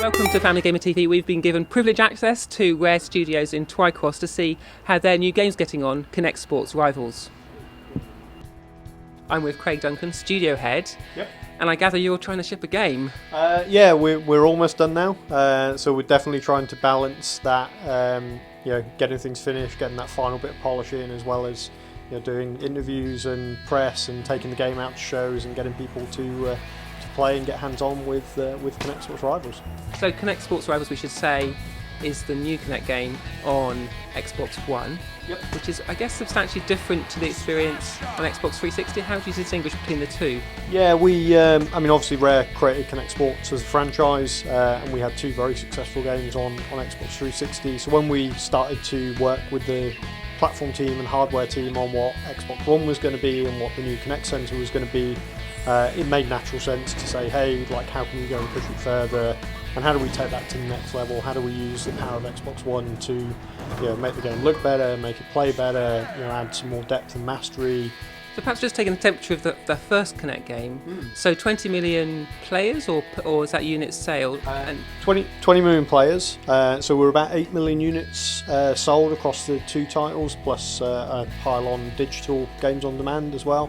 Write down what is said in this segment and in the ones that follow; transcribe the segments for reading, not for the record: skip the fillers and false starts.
Welcome to Family Gamer TV. We've been given privileged access to Rare Studios in Twycross to see how their new game's getting on, Kinect Sports Rivals. I'm with Craig Duncan, studio head. Yep. And I gather you're trying to ship a game. Yeah, we're almost done now. So we're definitely trying to balance that, getting things finished, getting that final bit of polishing, as well as doing interviews and press and taking the game out to shows and getting people to play and get hands-on with Kinect Sports Rivals. So Kinect Sports Rivals, we should say, is the new Kinect game on Xbox One. Yep. Which is, I guess, substantially different to the experience on Xbox 360. How do you distinguish between the two? Yeah, obviously Rare created Kinect Sports as a franchise, and we had two very successful games on Xbox 360. So when we started to work with the platform team and hardware team on what Xbox One was going to be and what the new Kinect Center was going to be, it made natural sense to say, hey, how can we go and push it further? And how do we take that to the next level? How do we use the power of Xbox One to make the game look better, make it play better, add some more depth and mastery? So perhaps just taking the temperature of the first Kinect game. So 20 million players, or is that units sold? 20 million players. So we're about 8 million units sold across the two titles, plus a pile on digital games on demand as well.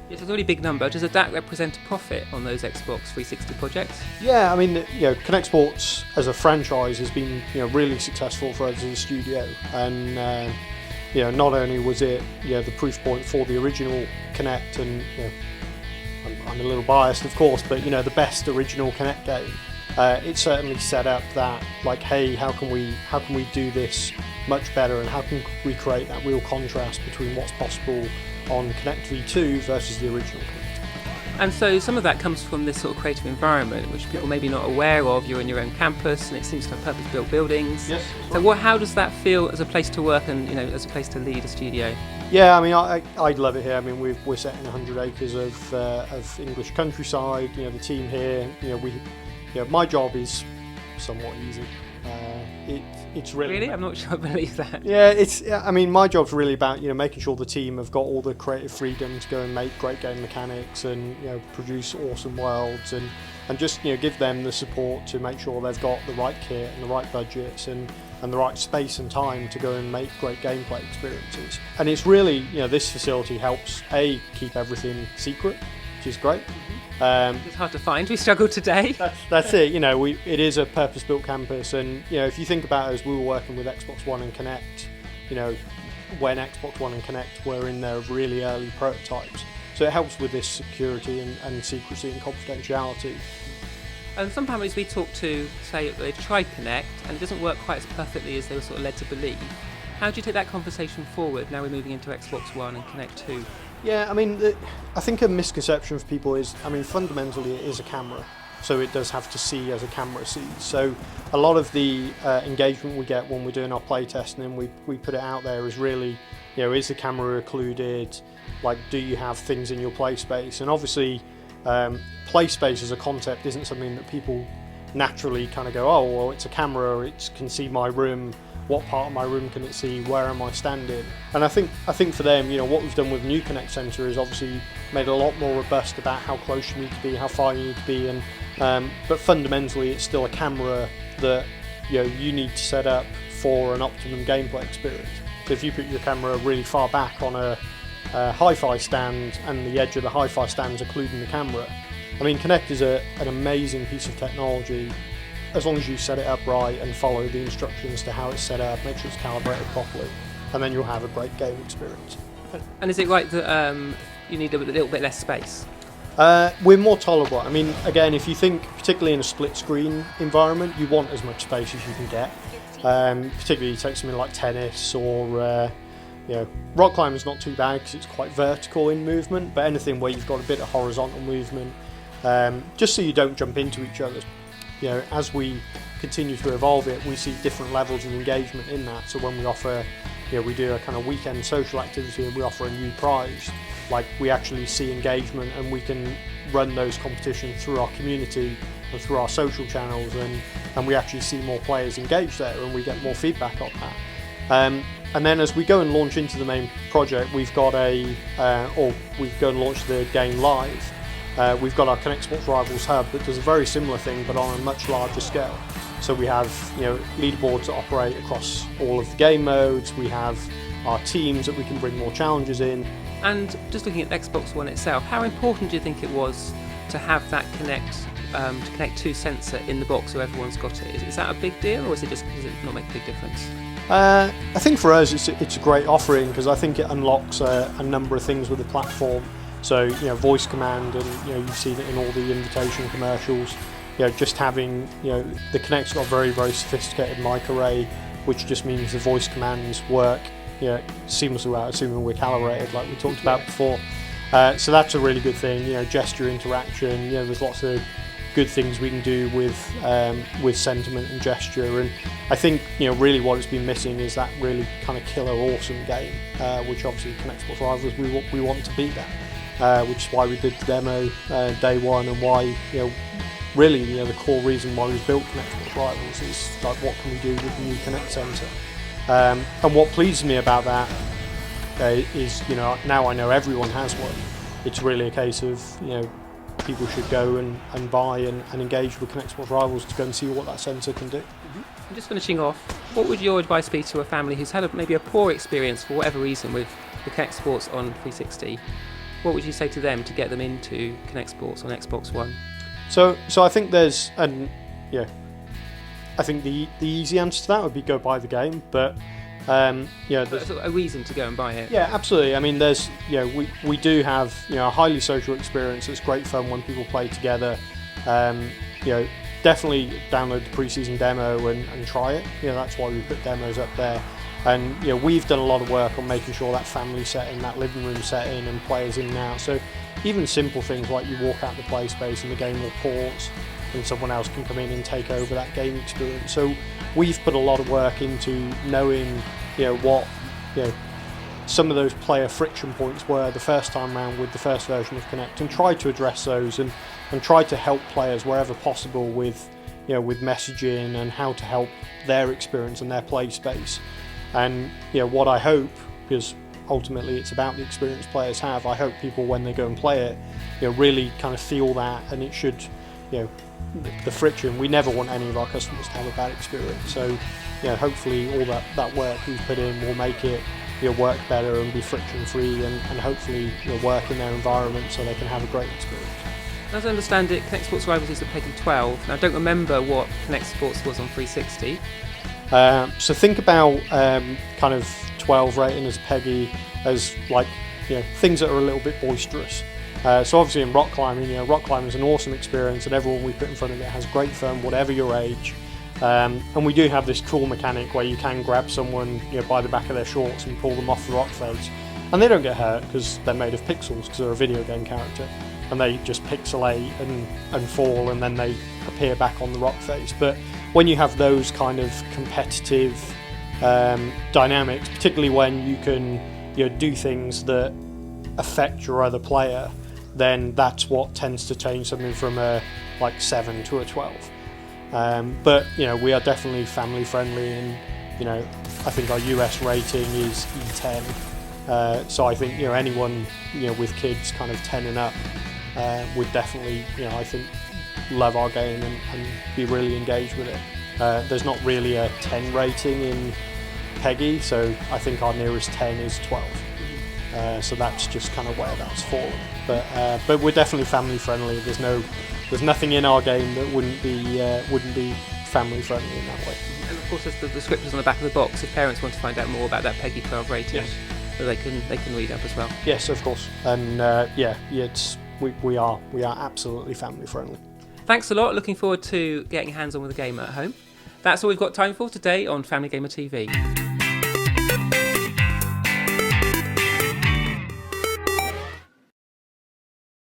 It's a really big number. Does that represent a profit on those Xbox 360 projects? Yeah, I mean, Kinect Sports as a franchise has been, really successful for us as a studio, and not only was it, the proof point for the original Kinect, and I'm a little biased, of course, but the best original Kinect game. It certainly set up that, hey, how can we do this much better, and how can we create that real contrast between what's possible on Kinect V2 versus the original Kinect. And so some of that comes from this sort of creative environment, which people may be not aware of. You're in your own campus, and it seems to have purpose-built buildings. Yes. So how does that feel as a place to work and as a place to lead a studio? Yeah, I mean, I love it here. I mean, we're set in 100 acres of English countryside. The team here, my job is somewhat easy. It's really. I'm not sure I believe that. Yeah, my job's really about making sure the team have got all the creative freedom to go and make great game mechanics and produce awesome worlds and just give them the support to make sure they've got the right kit and the right budgets and the right space and time to go and make great gameplay experiences. And it's really this facility helps keep everything secret, which is great. It's hard to find. We struggled today. That's it. It is a purpose-built campus, and if you think about it, as we were working with Xbox One and Kinect, when Xbox One and Kinect were in their really early prototypes, so it helps with this security and secrecy and confidentiality. And some families we talk to say that they've tried Kinect and it doesn't work quite as perfectly as they were sort of led to believe. How do you take that conversation forward now we're moving into Xbox One and Kinect 2? Yeah, I think a misconception for people is, fundamentally it is a camera, so it does have to see as a camera sees. So a lot of the engagement we get when we're doing our play testing and we put it out there is really, is the camera occluded? Do you have things in your play space? And obviously, play space as a concept isn't something that people naturally kind of go, oh, well, it's a camera, it can see my room. What part of my room can it see? Where am I standing? And I think for them, what we've done with the new Kinect Center is obviously made it a lot more robust about how close you need to be, how far you need to be, and but fundamentally it's still a camera that you need to set up for an optimum gameplay experience. So if you put your camera really far back on a hi-fi stand and the edge of the hi-fi stand is occluding the camera, Kinect is an amazing piece of technology. As long as you set it up right and follow the instructions to how it's set up, make sure it's calibrated properly, and then you'll have a great game experience. And is it right that you need a little bit less space? We're more tolerable. Again, if you think, particularly in a split screen environment, you want as much space as you can get. Particularly you take something like tennis or rock climbing is not too bad because it's quite vertical in movement, but anything where you've got a bit of horizontal movement, just so you don't jump into each other. As we continue to evolve it, we see different levels of engagement in that. So when we offer, we do a kind of weekend social activity and we offer a new prize, we actually see engagement and we can run those competitions through our community and through our social channels, and we actually see more players engaged there and we get more feedback on that. And then as we go and launch into the main project, we've got we go and launch the game live. We've got our Kinect Sports Rivals hub that does a very similar thing but on a much larger scale. So we have leaderboards that operate across all of the game modes. We have our teams that we can bring more challenges in. And just looking at Xbox One itself, how important do you think it was to have that Connect 2 sensor in the box so everyone's got it? Is that a big deal, or does it not make a big difference? I think for us it's a great offering because I think it unlocks a number of things with the platform. So voice command, and you've seen it in all the invitation commercials. Just having the Kinect's got a very, very sophisticated mic array, which just means the voice commands work seamlessly without assuming we're calibrated like we talked about before. So that's a really good thing. Gesture interaction. There's lots of good things we can do with sentiment and gesture, and I think really what it's been missing is that really kind of killer awesome game, which obviously Xbox Rivals we want to be that, which is why we did the demo day one, and why really the core reason why we built Xbox Rivals is like, what can we do with the new Kinect sensor. And what pleases me about that is now I know everyone has one. It's really a case of people should go and buy and engage with Xbox Rivals to go and see what that sensor can do. And just finishing off, what would your advice be to a family who's had maybe a poor experience for whatever reason with the Kinect Sports on 360? What would you say to them to get them into Kinect Sports on Xbox One? So I think there's I think the easy answer to that would be go buy the game, but there's a reason to go and buy it. Yeah, absolutely. I mean, there's we do have a highly social experience. It's great fun when people play together. Definitely download the pre-season demo and try it. That's why we put demos up there. And we've done a lot of work on making sure that family setting, that living room setting, and players in and out. So even simple things like you walk out the play space and the game will pause, and someone else can come in and take over that game experience. So we've put a lot of work into knowing what some of those player friction points were the first time around with the first version of Kinect, and try to address those and try to help players wherever possible with with messaging and how to help their experience and their play space. And what I hope, because ultimately it's about the experience players have, I hope people when they go and play it really kind of feel that, and it should the friction. We never want any of our customers to have a bad experience, so hopefully all that work we've put in will make it work better and be friction free, and hopefully work in their environment so they can have a great experience. As I understand it, Kinect Sports Rivals is a PEGI 12. Now I don't remember what Kinect Sports was on 360. So think about kind of 12 rating as PEGI as like things that are a little bit boisterous. So obviously in rock climbing, rock climbing is an awesome experience, and everyone we put in front of it has great fun, whatever your age. And we do have this cool mechanic where you can grab someone by the back of their shorts and pull them off the rock face, and they don't get hurt because they're made of pixels, because they're a video game character, and they just pixelate and fall, and then they appear back on the rock face. But when you have those kind of competitive dynamics, particularly when you can do things that affect your other player, then that's what tends to change something from a 7 to a 12. But we are definitely family friendly, and I think our US rating is E10. So I think anyone with kids kind of 10 and up would definitely I think love our game and be really engaged with it. There's not really a 10 rating in PEGI, so I think our nearest 10 is 12. So that's just kind of where that's fallen. But we're definitely family friendly. There's nothing in our game that wouldn't be family friendly in that way. And of course, there's the descriptions on the back of the box if parents want to find out more about that PEGI 12 rating. Yes. So they can read up as well. Yes, of course. And we are absolutely family friendly. Thanks a lot. Looking forward to getting hands on with the game at home. That's all we've got time for today on Family Gamer TV.